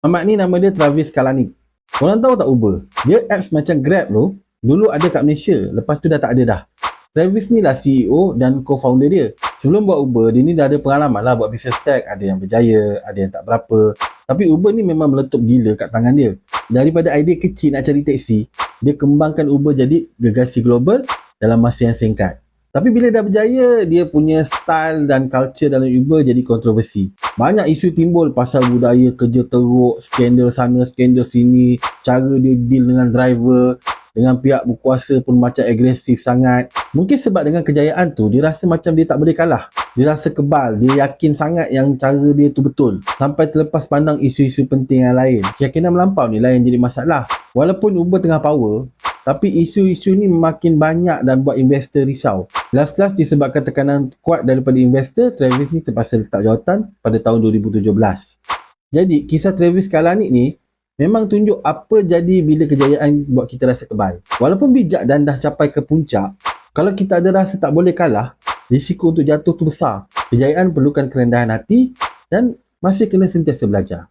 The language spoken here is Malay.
Mamat ni nama dia Travis Kalanick. Korang tahu tak Uber? Dia apps macam Grab tu, dulu ada kat Malaysia, lepas tu dah tak ada dah. Travis ni lah CEO dan co-founder dia. Sebelum buat Uber, dia ni dah ada pengalaman lah buat business tech. Ada yang berjaya, ada yang tak berapa. Tapi Uber ni memang meletup gila kat tangan dia. Daripada idea kecil nak cari taksi, dia kembangkan Uber jadi gergasi global dalam masa yang singkat. Tapi bila dah berjaya, dia punya style dan culture dalam Uber jadi kontroversi. Banyak isu timbul pasal budaya kerja teruk, skandal sana, skandal sini, cara dia deal dengan driver, dengan pihak berkuasa pun macam agresif sangat. Mungkin sebab dengan kejayaan tu, dia rasa macam dia tak boleh kalah. Dia rasa kebal, dia yakin sangat yang cara dia tu betul. Sampai terlepas pandang isu-isu penting yang lain. Keyakinan melampau ni lah yang jadi masalah. Walaupun Uber tengah power, tapi isu-isu ni makin banyak dan buat investor risau. Last-last disebabkan tekanan kuat daripada investor, Travis ni terpaksa letak jawatan pada tahun 2017. Jadi, kisah Travis Kalanick ni memang tunjuk apa jadi bila kejayaan buat kita rasa kebal. Walaupun bijak dan dah capai ke puncak, kalau kita ada rasa tak boleh kalah, risiko untuk jatuh tu besar. Kejayaan perlukan kerendahan hati dan masih kena sentiasa belajar.